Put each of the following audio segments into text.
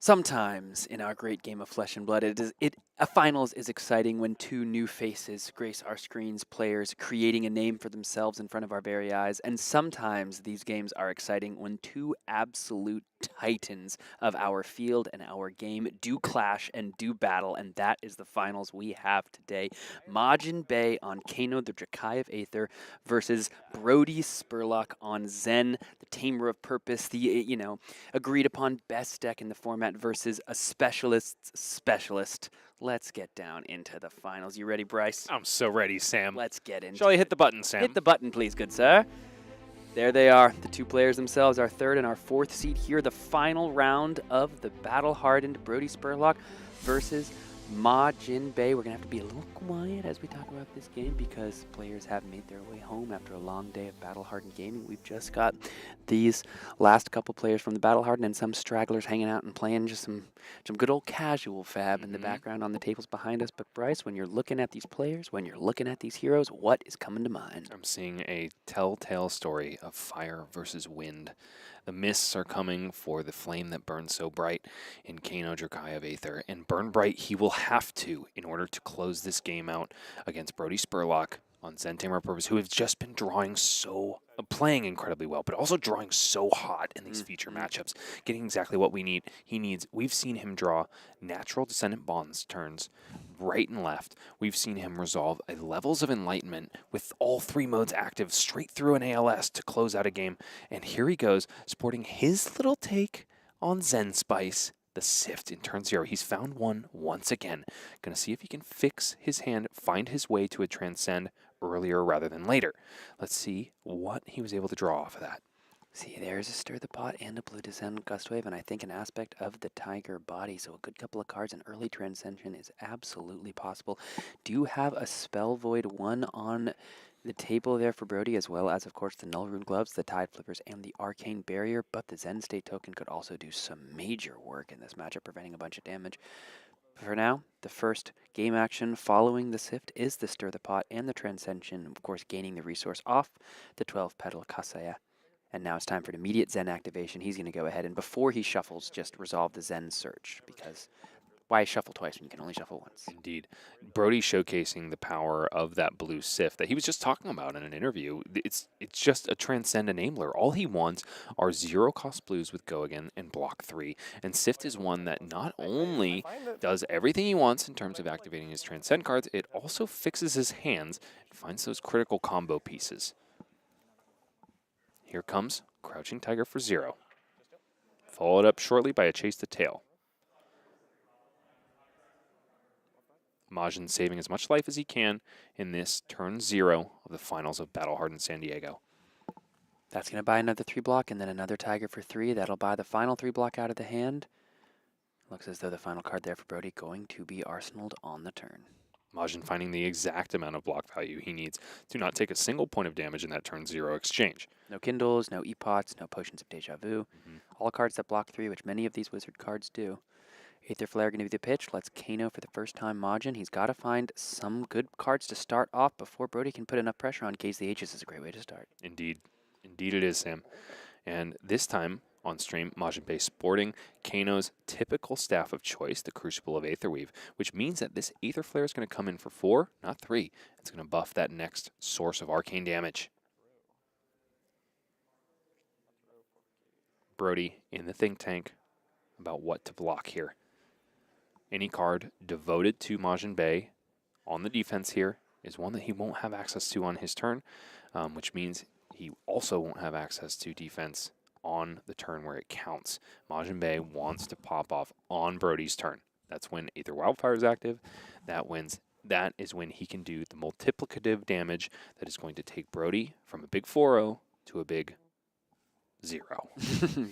Sometimes in our great game of Flesh and Blood, a finals is exciting when two new faces grace our screens, players creating a name for themselves in front of our very eyes. And sometimes these games are exciting when two absolute titans of our field and our game do clash and do battle, and that is the finals we have today. Majin Bay on Kano, the Dracai of Aether, versus Brodie Spurlock on Zen, the Tamer of Purpose, the agreed upon best deck in the format versus a specialist's specialist. Let's get down into the finals. You ready, Bryce? I'm so ready, Sam. Let's get into Shall I it. hit the button, Sam? Hit the button, please, good sir. There they are, the two players themselves, our third and our fourth seed here. The final round of the battle-hardened Brodie Spurlock versus Majin Bay. We're going to have to be a little quiet as we talk about this game because players have made their way home after a long day of battle-hardened gaming. We've just got these last couple players from the battle-hardened and some stragglers hanging out and playing just some good old casual fab in the background on the tables behind us. But Bryce, when you're looking at these players, when you're looking at these heroes, what is coming to mind? I'm seeing a telltale story of fire versus wind. The mists are coming for the flame that burns so bright in Kano, Dracai of Aether, and burn bright he will have to in order to close this game out against Brodie Spurlock on Zen Tamer Purpose, who have just been playing incredibly well, but also drawing so hot in these feature matchups, getting exactly what we need. We've seen him draw natural Descendant Bonds turns right and left. We've seen him resolve levels of enlightenment with all three modes active straight through an ALS to close out a game. And here he goes, sporting his little take on Zen Spice, the Sift in turn 0. He's found one once again. Gonna see if he can fix his hand, find his way to a Transcend earlier rather than later. Let's see what he was able to draw off of that. See, there's a Stir the Pot and a Blue Descend Gustwave, and I think an aspect of the Tiger body, so a good couple of cards in early Transcension is absolutely possible. Do have a Spell Void 1 on the table there for Brodie, as well as, of course, the Null Rune Gloves, the Tide Flippers, and the Arcane Barrier, but the Zen State token could also do some major work in this matchup, preventing a bunch of damage. For now, the first game action following the Sift is the Stir the Pot and the Transcension, of course, gaining the resource off the 12-petal Kasaya. And now it's time for an immediate Zen activation. He's going to go ahead and, before he shuffles, just resolve the Zen search, because why shuffle twice when you can only shuffle once? Indeed. Brodie showcasing the power of that blue Sift that he was just talking about in an interview. It's just a Transcend enabler. All he wants are 0-cost blues with Go Again and block 3. And Sift is one that not only does everything he wants in terms of activating his Transcend cards, it also fixes his hands and finds those critical combo pieces. Here comes Crouching Tiger for 0. Followed up shortly by a Chase the Tail. Majin saving as much life as he can in this turn 0 of the finals of Battle-Hardened San Diego. That's going to buy another 3-block and then another Tiger for 3. That'll buy the final 3-block out of the hand. Looks as though the final card there for Brodie going to be arsenaled on the turn. Majin finding the exact amount of block value he needs to not take a single point of damage in that turn 0 exchange. No Kindles, no Epots, no Potions of Deja Vu. All cards that block 3, which many of these wizard cards do. Aether Flare going to be the pitch. Let's Kano for the first time Majin. He's got to find some good cards to start off before Brodie can put enough pressure on. Gaze the Ages is a great way to start. Indeed. Indeed it is, Sam. And this time on stream, Majin Bay sporting Kano's typical staff of choice, the Crucible of Aetherweave, which means that this Aether Flare is going to come in for 4, not 3. It's going to buff that next source of arcane damage. Brodie in the think tank about what to block here. Any card devoted to Majin Bay on the defense here is one that he won't have access to on his turn, which means he also won't have access to defense on the turn where it counts. Majin Bay wants to pop off on Brodie's turn. That's when Aether Wildfire is active. That is when he can do the multiplicative damage that is going to take Brodie from a big 4-0 to a big 0.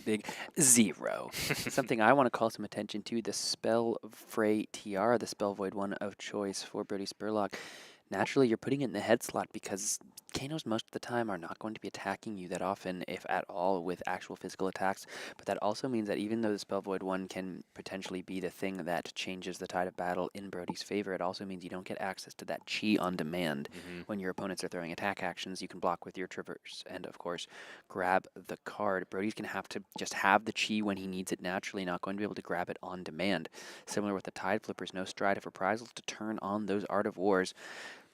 Big 0. Something I want to call some attention to, the Spell Fray Tiara, the Spell Void 1 of choice for Brodie Spurlock. naturally you're putting it in the head slot because Kanos most of the time are not going to be attacking you that often, if at all, with actual physical attacks. But that also means that even though the Spell Void 1 can potentially be the thing that changes the tide of battle in Brodie's favor, it also means you don't get access to that chi on demand. When your opponents are throwing attack actions, you can block with your Traverse and, of course, grab the card. Brodie's going to have to just have the chi when he needs it naturally, not going to be able to grab it on demand. Similar with the Tide Flippers, no Stride of Reprisals to turn on those Art of Wars.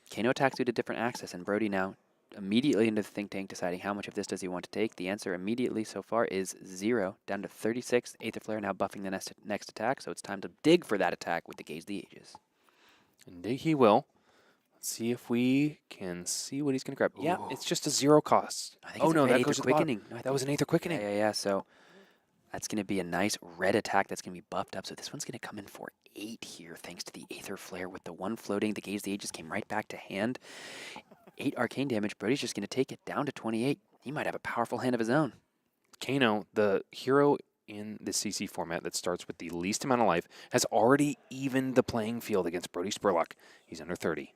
Kano attacks due to different access, and Brodie now immediately into the think tank deciding how much of this does he want to take. The answer immediately so far is 0, down to 36. Aether Flare now buffing the next attack, so it's time to dig for that attack with the Gaze the Ages. And dig he will. Let's see if we can see what he's going to grab. Yeah, it's just a 0 cost. I think no, that goes goes to to the bottom. Quickening. No, that was an Aether Quickening. Yeah. So that's going to be a nice red attack that's going to be buffed up. So this one's going to come in for 8 here, thanks to the Aether Flare with the 1 floating. The Gaze the Ages came right back to hand. 8 arcane damage. Brodie's just going to take it down to 28. He might have a powerful hand of his own. Kano, the hero in the CC format that starts with the least amount of life, has already evened the playing field against Brodie Spurlock. He's under 30.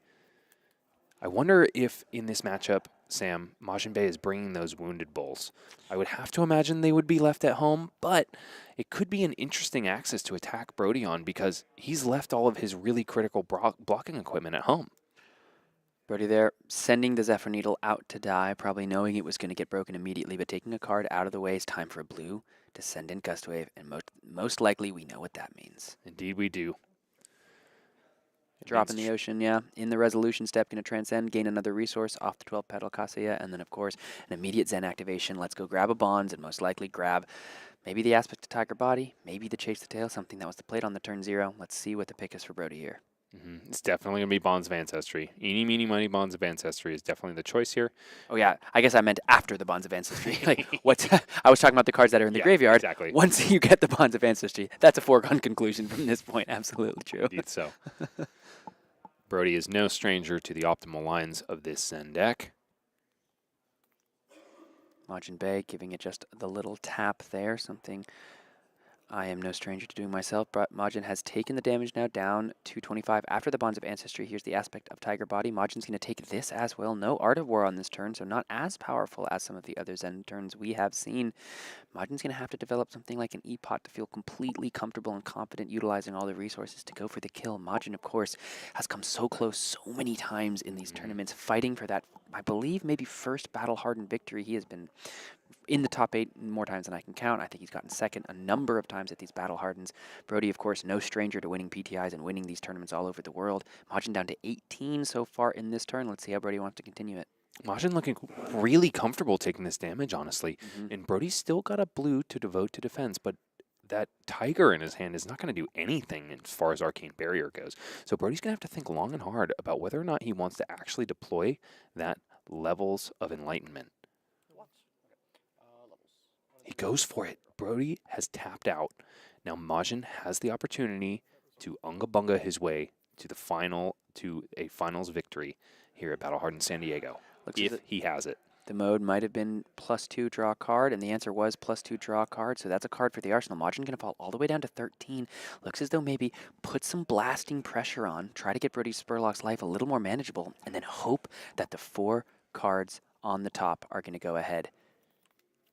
I wonder if in this matchup, Sam, Majin is bringing those wounded bulls. I would have to imagine they would be left at home, but it could be an interesting axis to attack Brodie on because he's left all of his really critical blocking equipment at home. Brodie there, sending the Zephyr Needle out to die, probably knowing it was going to get broken immediately, but taking a card out of the way is time for a blue to send in Gust Wave, and most likely we know what that means. Indeed we do. Drop in the ocean, yeah. In the resolution step, going to transcend, gain another resource off the 12 petal Kaseya, and then, of course, an immediate Zen activation. Let's go grab a Bonds, and most likely grab maybe the Aspect of Tiger Body, maybe the Chase the Tail, something that was the plate on the turn 0. Let's see what the pick is for Brodie here. It's definitely going to be Bonds of Ancestry. Eeny, meeny, miny, Bonds of Ancestry is definitely the choice here. Oh, yeah. I guess I meant after the Bonds of Ancestry. Like, I was talking about the cards that are in the graveyard. Exactly. Once you get the Bonds of Ancestry, that's a foregone conclusion from this point. Absolutely true. Indeed so. Brodie is no stranger to the optimal lines of this Zen deck. Majin Bay giving it just the little tap there, something I am no stranger to doing myself, but Majin has taken the damage now down to 25 after the Bonds of Ancestry. Here's the Aspect of Tiger Body. Majin's going to take this as well. No Art of War on this turn, so not as powerful as some of the other Zen turns we have seen. Majin's going to have to develop something like an E-Pot to feel completely comfortable and confident utilizing all the resources to go for the kill. Majin, of course, has come so close so many times in these tournaments, fighting for that, I believe, maybe first battle-hardened victory. He has been in the top 8 more times than I can count. I think he's gotten second a number of times at these battle hardens. Brodie, of course, no stranger to winning PTIs and winning these tournaments all over the world. Majin down to 18 so far in this turn. Let's see how Brodie wants to continue it. Majin looking really comfortable taking this damage, honestly. And Brodie's still got a blue to devote to defense, but that tiger in his hand is not going to do anything as far as Arcane Barrier goes. So Brodie's going to have to think long and hard about whether or not he wants to actually deploy that Levels of Enlightenment. He goes for it. Brodie has tapped out. Now Majin has the opportunity to unga bunga his way to a finals victory here at Battle Hardened San Diego, if he has it. The mode might have been +2 draw a card, and the answer was +2 draw a card, so that's a card for the arsenal. Majin going to fall all the way down to 13. Looks as though maybe put some blasting pressure on, try to get Brodie Spurlock's life a little more manageable, and then hope that the 4 cards on the top are going to go ahead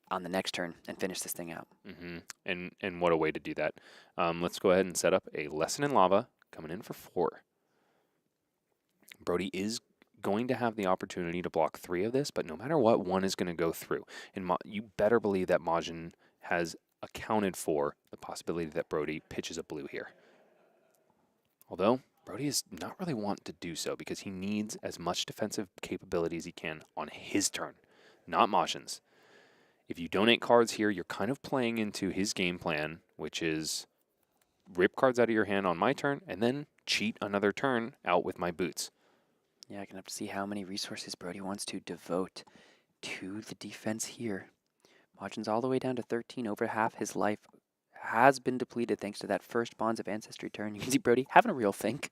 on the next turn and finish this thing out. And what a way to do that. Let's go ahead and set up a Lesson in Lava coming in for 4. Brodie is going to have the opportunity to block 3 of this, but no matter what, 1 is going to go through. And you better believe that Majin has accounted for the possibility that Brodie pitches a blue here. Although Brodie is not really want to do so because he needs as much defensive capability as he can on his turn, not Majin's. If you donate cards here, you're kind of playing into his game plan, which is rip cards out of your hand on my turn and then cheat another turn out with my boots. Yeah, I'm going to have to see how many resources Brodie wants to devote to the defense here. Majin's all the way down to 13. Over half his life has been depleted thanks to that first Bonds of Ancestry turn. You can see Brodie having a real think.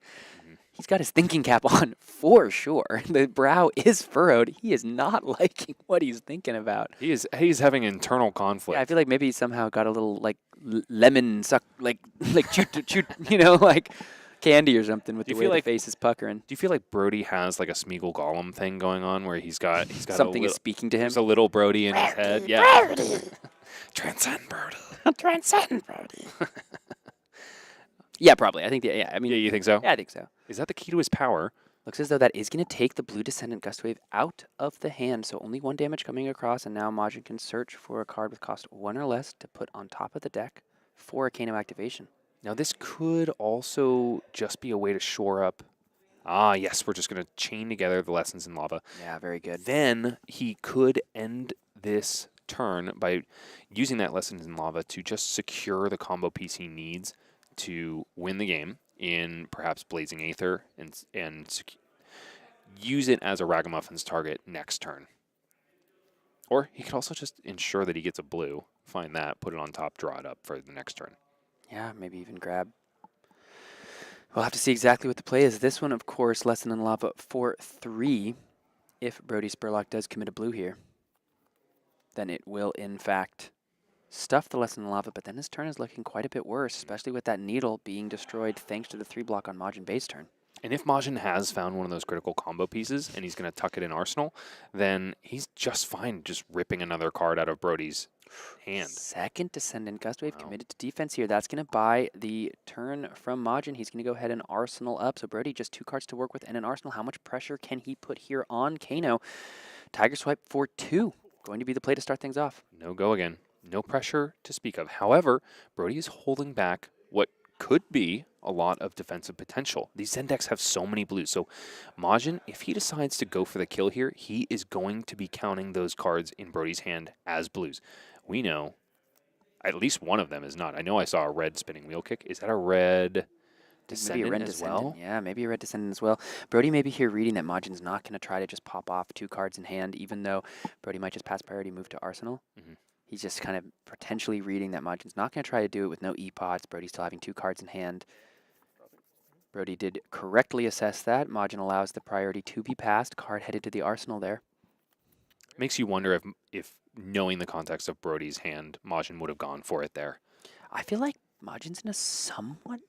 He's got his thinking cap on for sure. The brow is furrowed. He is not liking what he's thinking about. He's having internal conflict. Yeah, I feel like maybe he somehow got a little like lemon suck, like shoot, you know, like candy or something with Do the you way feel the like face is puckering. Do you feel like Brodie has like a Smeagol Gollum thing going on where he's got a Something little, is speaking to him. there's a little Brodie in his head? Yeah. Transcend Brodie. Transcend Brodie. Yeah, probably. I think. Yeah, I mean. Yeah, you think so? Yeah, I think so. Is that the key to his power? Looks as though that is going to take the blue Descendant Gust Wave out of the hand, so only 1 damage coming across, and now Majin can search for a card with cost 1 or less to put on top of the deck for a Kano activation. Now this could also just be a way to shore up. Ah, yes, we're just going to chain together the Lessons in Lava. Yeah, very good. Then he could end this turn by using that Lessons in Lava to just secure the combo piece he needs to win the game in perhaps Blazing Aether and use it as a Ragamuffins target next turn. Or he could also just ensure that he gets a blue, find that, put it on top, draw it up for the next turn. Yeah, maybe even grab. We'll have to see exactly what the play is. This one, of course, Lesson in Lava for 3. If Brodie Spurlock does commit a blue here, then it will, in fact, stuff the Lesson in Lava, but then his turn is looking quite a bit worse, especially with that needle being destroyed thanks to the 3 block on Majin base turn. And if Majin has found one of those critical combo pieces and he's going to tuck it in Arsenal, then he's just fine just ripping another card out of Brodie's hand. Second Descendant Gust Wave Wow. committed to defense here. That's going to buy the turn from Majin. He's going to go ahead and Arsenal up. So Brodie just 2 cards to work with and an Arsenal. How much pressure can he put here on Kano? Tiger Swipe for 2. Going to be the play to start things off. No go again. No pressure to speak of. However, Brodie is holding back what could be a lot of defensive potential. These Zen decks have so many blues. So Majin, if he decides to go for the kill here, he is going to be counting those cards in Brodie's hand as blues. We know at least one of them is not. I know I saw a red spinning wheel kick. Is that a red Descendant Maybe a red as Descendant. well? Yeah, maybe a red Descendant as well. Brodie may be here reading that Majin's not going to try to just pop off 2 cards in hand, even though Brodie might just pass priority move to Arsenal. He's just kind of potentially reading that Majin's not going to try to do it with no E-Pots. Brodie still having 2 cards in hand. Brodie did correctly assess that. Majin allows the priority to be passed. Card headed to the Arsenal there. Makes you wonder if knowing the context of Brodie's hand, Majin would have gone for it there. I feel like Majin's in a somewhat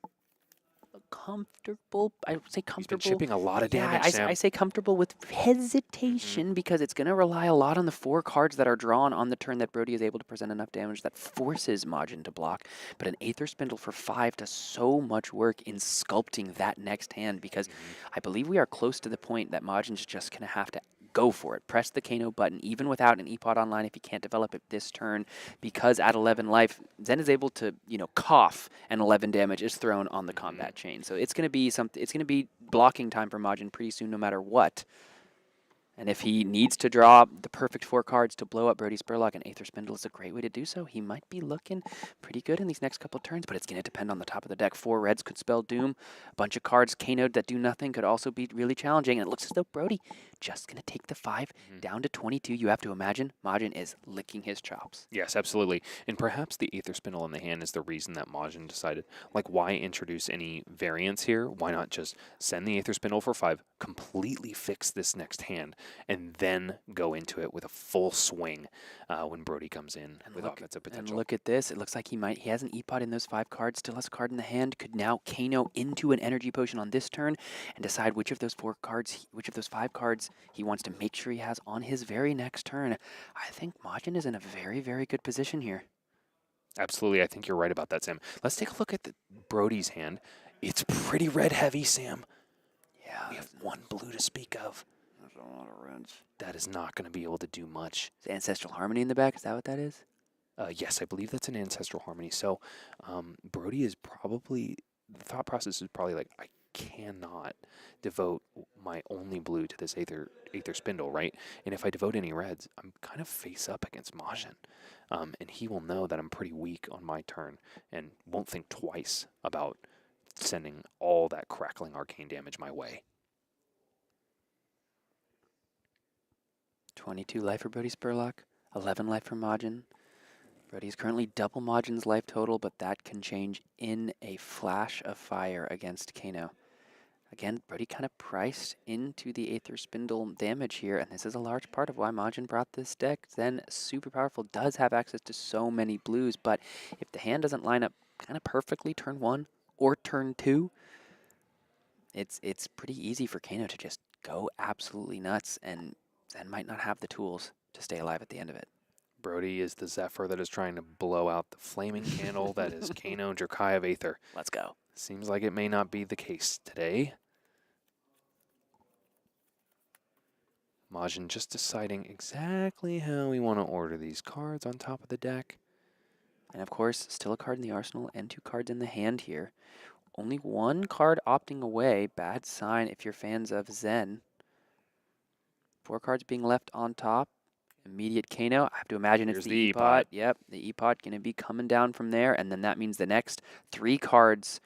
comfortable, I would say comfortable. He's been chipping a lot of damage, Sam. I say comfortable with hesitation because it's going to rely a lot on the 4 cards that are drawn on the turn that Brodie is able to present enough damage that forces Majin to block. But an Aether Spindle for 5 does so much work in sculpting that next hand because I believe we are close to the point that Majin's just going to have to go for it. Press the Kano button, even without an E-Pot online if he can't develop it this turn, because at 11 life, Zen is able to, cough, and 11 damage is thrown on the combat chain. So it's going to be something. It's going to be blocking time for Majin pretty soon, no matter what. And if he needs to draw the perfect 4 cards to blow up Brodie Spurlock, and Aether Spindle is a great way to do so. He might be looking pretty good in these next couple of turns, but it's going to depend on the top of the deck. 4 reds could spell doom. A bunch of cards Kano'd that do nothing could also be really challenging. And it looks as though Brodie just going to take the 5 down to 22. You have to imagine Majin is licking his chops. Yes, absolutely. And perhaps the Aether Spindle in the hand is the reason that Majin decided, like, why introduce any variance here? Why not just send the Aether Spindle for 5, completely fix this next hand, and then go into it with a full swing when Brodie comes in with offensive potential. And look at this. It looks like he has an E-Pot in those 5 cards, still has a card in the hand, could now Kano into an energy potion on this turn and decide which of those 5 cards he wants to make sure he has on his very next turn. I think Majin is in a very, very good position here. Absolutely. I think you're right about that, Sam. Let's take a look at Brodie's hand. It's pretty red heavy, Sam. Yeah. We have 1 blue to speak of. There's a lot of reds. That is not going to be able to do much. Is Ancestral Harmony in the back? Is that what that is? Yes, I believe that's an Ancestral Harmony. So Brodie is probably, the thought process is probably like, I cannot devote my only blue to this Aether Spindle, right? And if I devote any reds, I'm kind of face up against Majin. And he will know that I'm pretty weak on my turn and won't think twice about sending all that crackling arcane damage my way. 22 life for Brodie Spurlock, 11 life for Majin. Brodie is currently double Majin's life total, but that can change in a flash of fire against Kano. Again, Brodie kind of priced into the Aether Spindle damage here, and this is a large part of why Majin brought this deck. Zen, super powerful, does have access to so many blues, but if the hand doesn't line up kind of perfectly turn 1 or turn 2, It's pretty easy for Kano to just go absolutely nuts, and Zen might not have the tools to stay alive at the end of it. Brodie is the Zephyr that is trying to blow out the flaming candle that is Kano, Dracai of Aether. Let's go. Seems like it may not be the case today. Majin just deciding exactly how we want to order these cards on top of the deck. And of course, still a card in the arsenal and 2 cards in the hand here. Only 1 card opting away. Bad sign if you're fans of Zen. 4 cards being left on top. Immediate Kano. I have to imagine Here's it's the the E-Pot. E-Pot. Yep, the E-Pot going to be coming down from there. And then that means the next 3 cards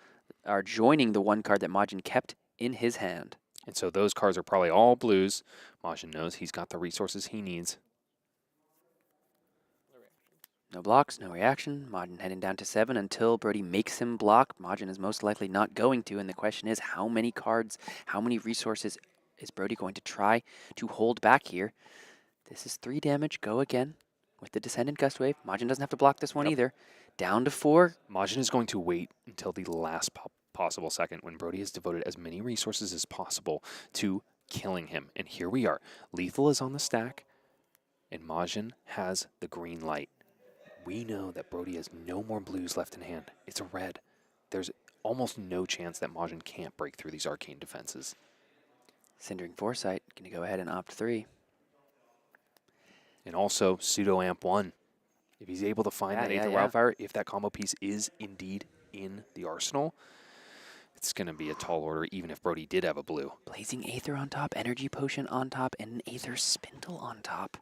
are joining the 1 card that Majin kept in his hand. And so those cards are probably all blues. Majin knows he's got the resources he needs. No blocks, no reaction. Majin heading down to 7 until Brodie makes him block. Majin is most likely not going to, and the question is how many cards, how many resources is Brodie going to try to hold back here? This is 3 damage. Go again with the Descendant Gust Wave. Majin doesn't have to block this one either. Down to 4. Majin is going to wait until the last possible second when Brodie has devoted as many resources as possible to killing him. And here we are. Lethal is on the stack, and Majin has the green light. We know that Brodie has no more blues left in hand. It's a red. There's almost no chance that Majin can't break through these arcane defenses. Cindering Foresight, going to go ahead and opt 3. And also, Pseudo Amp 1. If he's able to find that Aether Wildfire, if that combo piece is indeed in the arsenal, it's going to be a tall order, even if Brodie did have a blue. Blazing Aether on top, Energy Potion on top, and an Aether Spindle on top.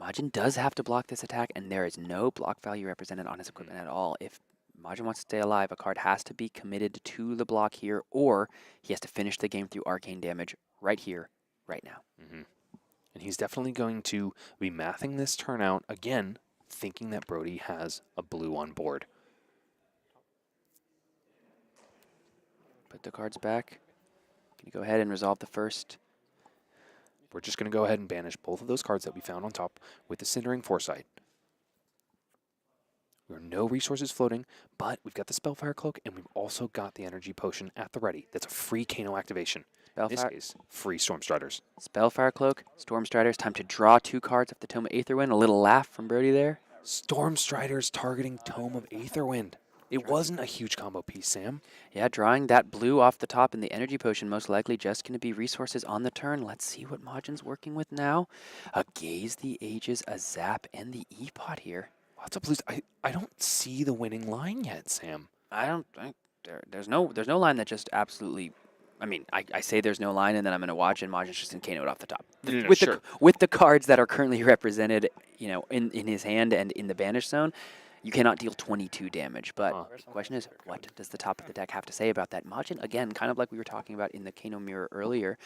Majin does have to block this attack, and there is no block value represented on his equipment at all. If Majin wants to stay alive, a card has to be committed to the block here, or he has to finish the game through arcane damage right here, right now. And he's definitely going to be mathing this turnout, again, thinking that Brodie has a blue on board. Put the cards back. Gonna go ahead and resolve the first. We're just going to go ahead and banish both of those cards that we found on top with the Cindering Foresight. There are no resources floating, but we've got the Spellfire Cloak, and we've also got the Energy Potion at the ready. That's a free Kano activation. In this case, free Stormstriders. Spellfire Cloak, Stormstriders. Time to draw 2 cards off the Tome of Aetherwind. A little laugh from Brodie there. Stormstriders targeting Tome of Aetherwind. It wasn't a huge combo piece, Sam. Yeah, drawing that blue off the top in the Energy Potion, most likely just going to be resources on the turn. Let's see what Majin's working with now. A Gaze the Ages, a Zap, and the E-Pot here. Lots of blues. I don't see the winning line yet, Sam. There's no line that just absolutely. I mean, I say there's no line, and then I'm going to watch, and Majin's just going to Kano it off the top. With the cards that are currently represented, in his hand and in the banish zone, you cannot deal 22 damage. But the question is, what does the top of the deck have to say about that? Majin, again, kind of like we were talking about in the Kano mirror earlier,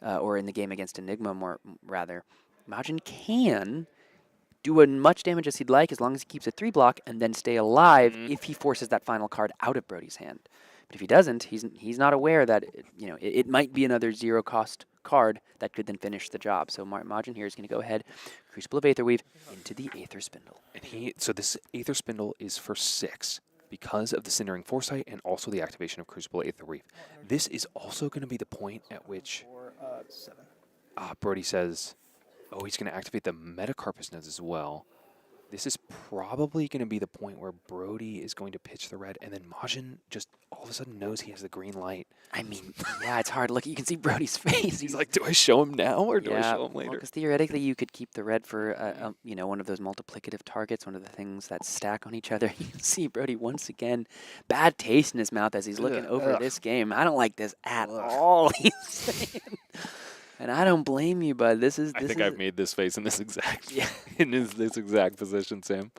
or in the game against Enigma, rather, Majin can do as much damage as he'd like as long as he keeps a 3 block and then stay alive if he forces that final card out of Brodie's hand. But if he doesn't, he's not aware that it might be another 0 cost card that could then finish the job. So Majin here is going to go ahead, Crucible of Aetherweave into the Aether Spindle. And so this Aether Spindle is for 6 because of the Cindering Foresight and also the activation of Crucible Aetherweave. This is also going to be the point at which 7. Brodie says, oh, he's going to activate the Metacarpus nodes as well. This is probably going to be the point where Brodie is going to pitch the red, and then Majin just all of a sudden knows he has the green light. I mean, yeah, it's hard. Look, you can see Brodie's face. He's like, do I show him now or do I show him later? Because theoretically, you could keep the red for one of those multiplicative targets, one of the things that stack on each other. You can see Brodie once again, bad taste in his mouth as he's looking over this game. I don't like this at all. He's saying. And I don't blame you, bud. I think I've made this face in this exact this exact position, Sam.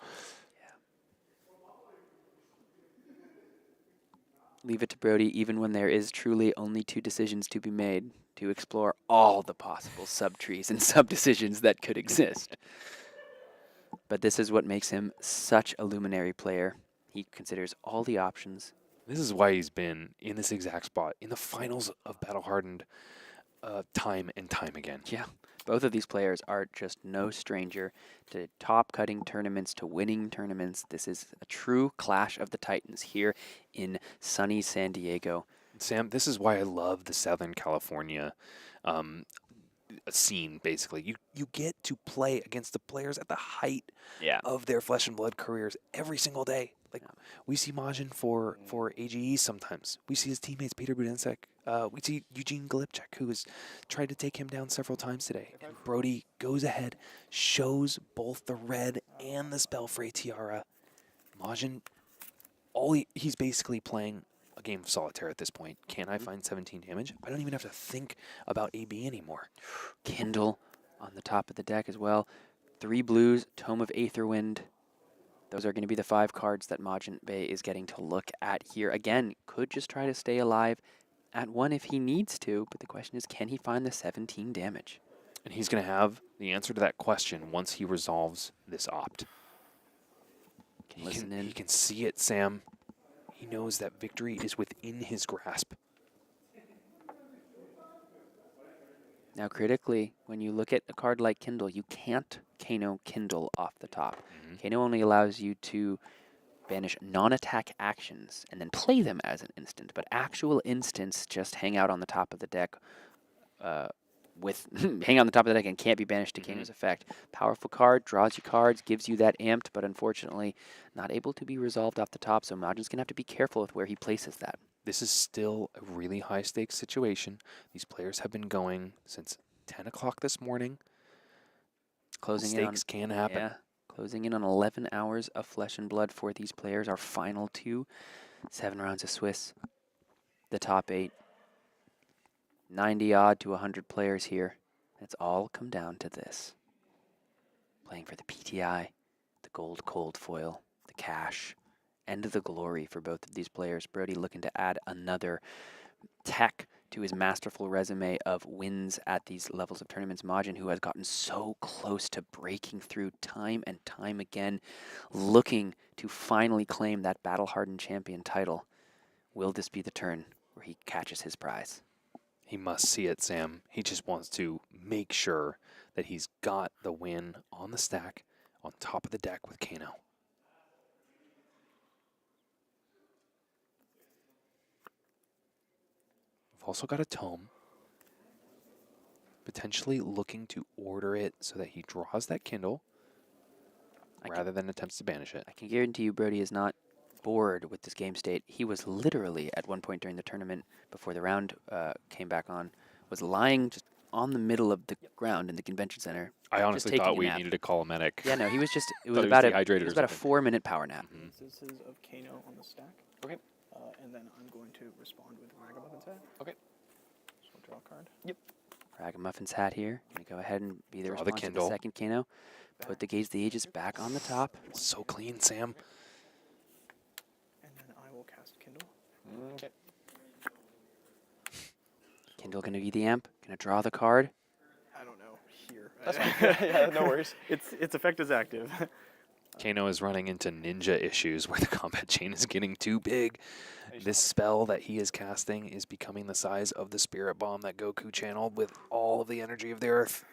Leave it to Brodie, even when there is truly only 2 decisions to be made, to explore all the possible sub-trees and sub-decisions that could exist. But this is what makes him such a luminary player. He considers all the options. This is why he's been in this exact spot in the finals of Battle Hardened time and time again. Yeah, both of these players are just no stranger to top-cutting tournaments, to winning tournaments. This is a true clash of the Titans here in sunny San Diego. Sam, this is why I love the Southern California scene, basically. You get to play against the players at the height of their flesh and blood careers every single day. Like, we see Majin for AGE sometimes. We see his teammates, Peter Budensek. We see Eugene Galipchak, who has tried to take him down several times today. And Brodie goes ahead, shows both the red and the Spellfray Tiara. Majin, he's basically playing a game of solitaire at this point. Can I find 17 damage? I don't even have to think about AB anymore. Kindle on the top of the deck as well. 3 blues, Tome of Aetherwind. Those are going to be the 5 cards that Majin Bay is getting to look at here. Again, could just try to stay alive at 1 if he needs to, but the question is, can he find the 17 damage? And he's going to have the answer to that question once he resolves this opt. He can see it, Sam. He knows that victory is within his grasp. Now, critically, when you look at a card like Kindle, you can't Kano Kindle off the top. Kano only allows you to banish non-attack actions and then play them as an instant, but actual instants just hang out on the top of the deck hang on the top of the deck and can't be banished to Kano's effect. Powerful card, draws you cards, gives you that amped, but unfortunately not able to be resolved off the top, so Majin's going to have to be careful with where he places that. This is still a really high-stakes situation. These players have been going since 10 o'clock this morning. Mistakes can happen. Yeah, closing in on 11 hours of flesh and blood for these players. Our final 2, 7 rounds of Swiss, the top 8. 90-odd to 100 players here. It's all come down to this. Playing for the PTI, the gold cold foil, the cash, and the glory for both of these players. Brodie looking to add another tech to his masterful resume of wins at these levels of tournaments. Majin, who has gotten so close to breaking through time and time again, looking to finally claim that battle-hardened champion title. Will this be the turn where he catches his prize? He must see it, Sam. He just wants to make sure that he's got the win on the stack, on top of the deck with Kano. We've also got a tome. Potentially looking to order it so that he draws that Kindle rather than attempts to banish it. I can guarantee you Brodie is not bored with this game state. He was literally, at one point during the tournament, before the round came back on, was lying just on the middle of the ground in the convention center. I honestly thought we needed to call a medic. Yeah, no, he was just, it was Thought about he was a 4-minute power nap. This is of Kano on the stack. Okay. And then I'm going to respond with Ragamuffin's hat. Okay. So I'll draw a card. Yep. Ragamuffin's hat here. Gonna go ahead and be the Draw the response to the Kindle. second Kano. Put the Gaze the Ages back on the top. So clean, Sam. And then I will cast Kindle. Okay. Kindle gonna be the amp. Gonna draw the card. I don't know. Here. That's fine. Yeah, no worries. Its effect is active. Kano is running into ninja issues where the combat chain is getting too big. This spell that he is casting is becoming the size of the spirit bomb that Goku channeled with all of the energy of the earth.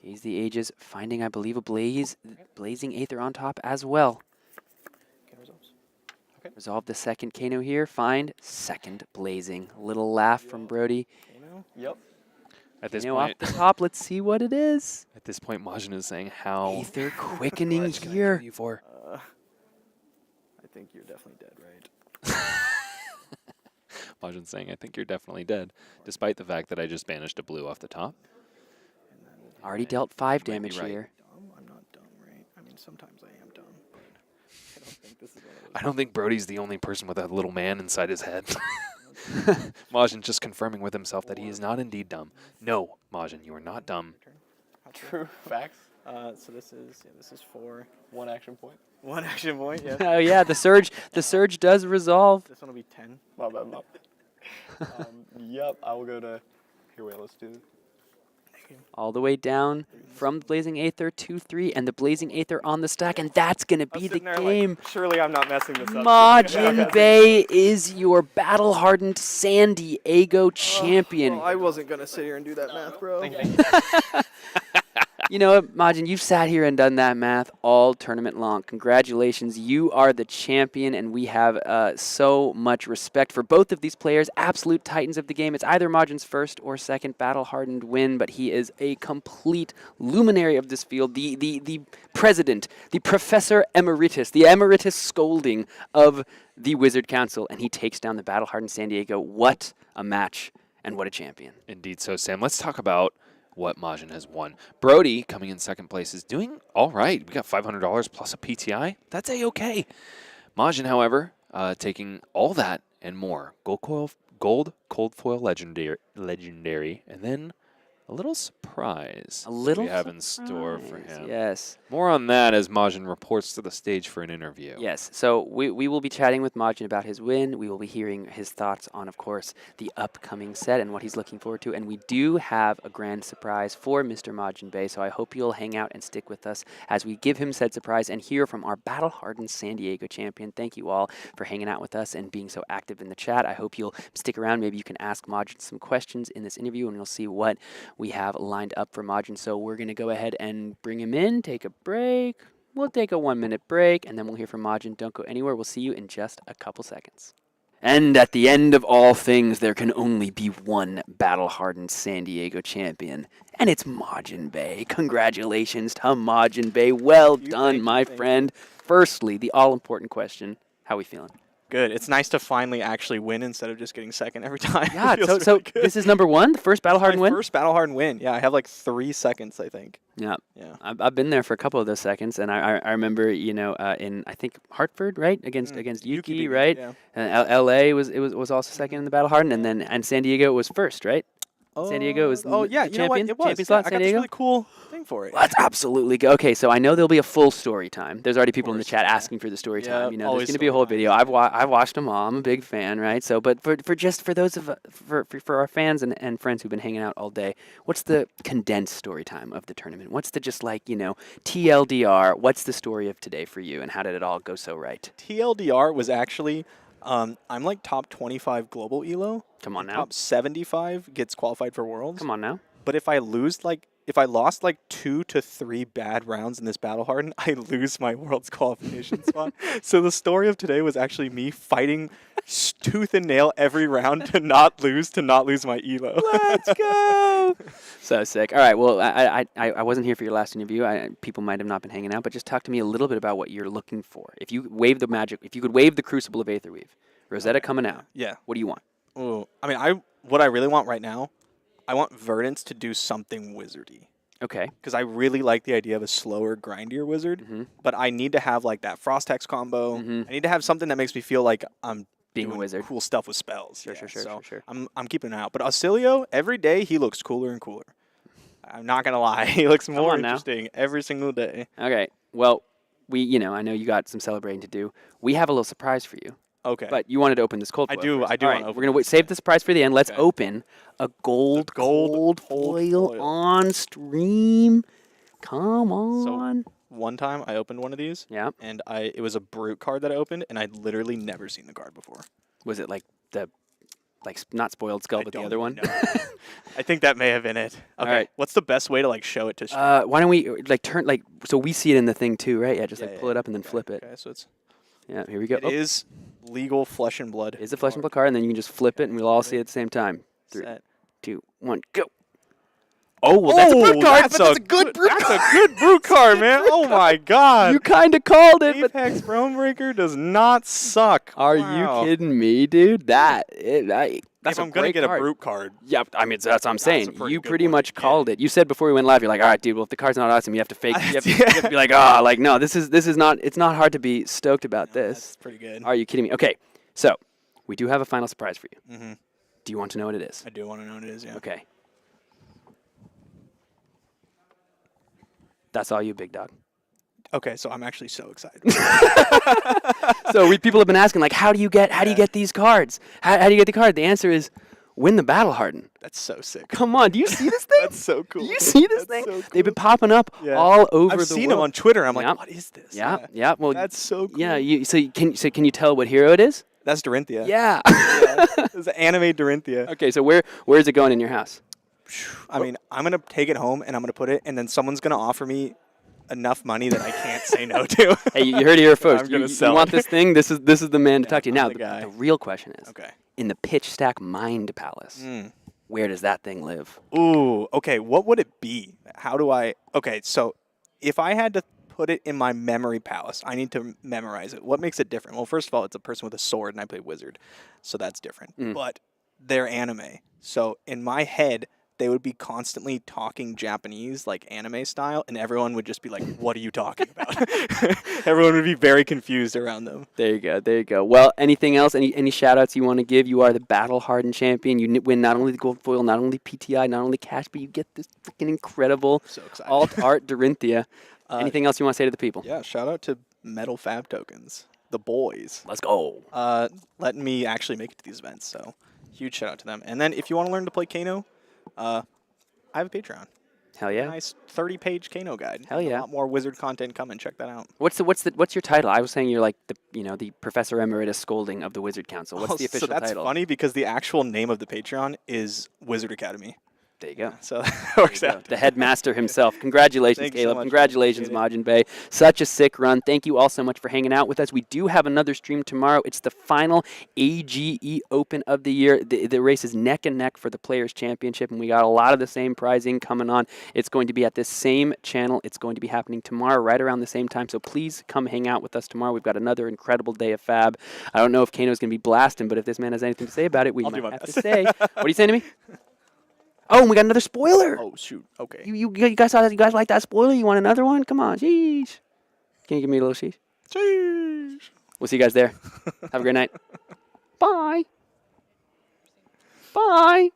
Gaze the Ages, finding, I believe, a blazing Aether on top as well. Can resolves. Resolve the second Kano here. Find second blazing. Little laugh from Brodie. Kano. Yep. At this Kano point, off the top. Let's see what it is. at this point, Majin is saying, "How Aether quickening much can I here. kill you for?" I think you're definitely dead, right? Majin's saying, "I think you're definitely dead," despite the fact that I just banished a blue off the top. And then we'll Already dealt 5 You might be damage right. here. dumb. I'm not dumb, right? I mean, sometimes I am dumb, but I don't think this is one of those. I don't think Brodie's the only person with a little man inside his head. Majin just confirming with himself that he is not indeed dumb. No, Majin, you are not dumb. True. Facts. So this is for 1 action point. 1 action point. Yes. Oh yeah, the surge does resolve. This one will be 10. My bad. Yep. I will go to. Here, wait. Let's do. All the way down from Blazing Aether 2-3, and the Blazing Aether on the stack, and that's gonna be the game. Surely I'm not messing this up. Majin Bay is your battle-hardened San Diego champion. Well, I wasn't gonna sit here and do that math, bro. Thank you. You know what, Majin, you've sat here and done that math all tournament long. Congratulations. You are the champion, and we have so much respect for both of these players, absolute titans of the game. It's either Majin's first or second battle-hardened win, but he is a complete luminary of this field, the president, the professor emeritus, the emeritus scolding of the Wizard Council, and he takes down the battle-hardened San Diego. What a match, and what a champion. Indeed so, Sam. Let's talk about what Majin has won. Brodie, coming in second place, is doing all right. We got $500 plus a PTI. That's A-okay. Majin, however, taking all that and more. Gold cold foil legendary, and then a little surprise A little we have in store for surprise, him. Yes. More on that as Majin reports to the stage for an interview. Yes, so we will be chatting with Majin about his win. We will be hearing his thoughts on, of course, the upcoming set and what he's looking forward to. And we do have a grand surprise for Mr. Majin Bay, so I hope you'll hang out and stick with us as we give him said surprise and hear from our battle-hardened San Diego champion. Thank you all for hanging out with us and being so active in the chat. I hope you'll stick around. Maybe you can ask Majin some questions in this interview, and you'll see what we have lined up for Majin. So we're going to go ahead and bring him in, take a break. We'll take a 1-minute break, and then we'll hear from Majin. Don't go anywhere. We'll see you in just a couple seconds. And at the end of all things, there can only be one battle-hardened San Diego champion, and it's Majin Bay. Congratulations to Majin Bay. Well done, my friend. Firstly, the all-important question, how we feeling? Good. It's nice to finally actually win instead of just getting second every time. Yeah, It feels so really good. this is number one, the first battle-hardened My win? first battle-hardened win. Yeah, I have like 3 seconds, I think. Yeah. Yeah. I've been there for a couple of those seconds, and I remember, you know, in I think Hartford, right, against Yuki, beat me, right? yeah. And L.A. was also second in the battle hardened, and San Diego was first, right? San Diego was yeah, the you know what? champion. It was. Champion Yeah, slot, I San got this Diego. really cool thing for it. Let's absolutely go. Okay, so I know there'll be a full story time. There's already people in the course, chat yeah. asking for the story Yeah, time. You know, there's always going to be a whole story video. times. I've watched them all. I'm a big fan, right? So, but for those of for our fans and friends who've been hanging out all day, what's the condensed story time of the tournament? What's the just like, you know, TLDR? What's the story of today for you, and how did it all go so right? TLDR was actually, I'm like top 25 global elo. Come on now. Top 75 gets qualified for Worlds. Come on now. But if I lost like 2 to 3 bad rounds in this battle harden, I lose my Worlds qualification spot. So the story of today was actually me fighting tooth and nail every round to not lose my elo. Let's go. So sick. All right. Well, I wasn't here for your last interview. People might have not been hanging out, but just talk to me a little bit about what you're looking for. If you could wave the Crucible of Aether Weave, Rosetta coming out. Yeah. What do you want? Ooh. I mean, what I really want right now, I want Verdance to do something wizardy. Okay. Because I really like the idea of a slower, grindier wizard, but I need to have like that Frost Hex combo. I need to have something that makes me feel like I'm Being a doing wizard. cool stuff with spells. Sure. So I'm keeping an eye out. But Auxilio, every day he looks cooler and cooler. I'm not gonna lie, he looks more on now. interesting every single day. Okay. Well, I know you got some celebrating to do. We have a little surprise for you. Okay. But you wanted to open this cold foil. I do first. wanna All right, open we're gonna save the surprise for the end. Let's Okay. open a gold gold foil foil. on stream. Come on. One time I opened one of these, Yeah. and it was a Brute card that I opened, and I'd literally never seen the card before. Was it like not spoiled skull, I but the don't other one? know. I think that may have been it. Okay. right. What's the best way to like show it to stream? Why don't we so we see it in the thing too, right? Yeah, just Yeah, pull it up and then okay, flip it. Okay, so it's Yeah, here we go. it is legal flesh and blood. It's a flesh and blood card, and then you can just flip it, and we'll all see it at the same time. 3, Set. 2, 1, go. Oh, well, that's a brute card, but that's a good brute That's card. a good brute card, man. Oh my god. You kind of called it, but Apex Thronebreaker does not suck. are Wow. you kidding me, dude? That's If a I'm gonna great get card. a brute card, Yeah, I mean, so that's what I'm saying. a pretty You good pretty one. much Yeah. called it. You said before we went live, you're like, all right, dude, well, if the card's not awesome, you have to fake. You have to, Yeah. you have to be like, like, no, this is not. It's not hard to be stoked about this. that's pretty good. Are you kidding me? Okay, so we do have a final surprise for you. Mm-hmm. Do you want to know what it is? I do want to know what it is. Yeah. Okay. That's all you, big dog. Okay, so I'm actually so excited. So people have been asking, like, how do you get these cards? How do you get the card? The answer is win the battle harden. That's so sick. Come on, do you see this thing? That's so cool. Do you see this That's thing? so They've been cool. popping up Yeah. all over I've the seen world. them on Twitter. I'm like, Yep. what is this? Yeah. Well, That's so cool. yeah. Can you tell what hero it is? That's Dorinthia. Yeah. It's an anime Dorinthia. Okay, so where is it going in your house? I mean, I'm gonna take it home and I'm gonna put it, and then someone's gonna offer me enough money that I can't say no to. Hey, you heard it here, folks. I'm gonna You sell want it. this thing? This is the man to Yeah, talk to. I'm Now, the guy. the real question is, Okay. in the pitch stack mind palace, where does that thing live? Ooh, okay, what would it be? How do I... Okay, so if I had to put it in my memory palace, I need to memorize it. What makes it different? Well, first of all, it's a person with a sword, and I play wizard, so that's different. But they're anime. So in my head, they would be constantly talking Japanese, like anime style, and everyone would just be like, what are you talking about? Everyone would be very confused around them. There you go. There you go. Well, anything else? Any shout outs you want to give? You are the battle hardened champion. You win not only the gold foil, not only PTI, not only cash, but you get this freaking incredible So excited. alt art Dorinthia. Anything else you want to say to the people? Yeah, shout out to Metal Fab Tokens, the boys. Let's go. Letting me actually make it to these events, so huge shout out to them. And then if you want to learn to play Kano, I have a Patreon. Hell yeah. Nice 30-page Kano guide. Hell yeah. A lot more wizard content coming. Check that out. What's your title? I was saying you're like the Professor Emeritus scolding of the Wizard Council. What's the official so that's title? funny because the actual name of the Patreon is Wizard Academy. There you go. So that works There you go. out. The headmaster himself. Congratulations, Thank you so Caleb. much. Congratulations, Appreciate Majin Bay. Such a sick run. Thank you all so much for hanging out with us. We do have another stream tomorrow. It's the final AGE Open of the year. The race is neck and neck for the Players' Championship, and we got a lot of the same prizing coming on. It's going to be at this same channel. It's going to be happening tomorrow right around the same time, so please come hang out with us tomorrow. We've got another incredible day of fab. I don't know if Kano's going to be blasting, but if this man has anything to say about it, we I'll do might my have to best. say. What are you saying to me? Oh, and we got another spoiler. Oh, shoot. Okay. You guys saw that? You guys like that spoiler? You want another one? Come on, sheesh. Can you give me a little sheesh? Sheesh. We'll see you guys there. Have a great night. Bye. Bye.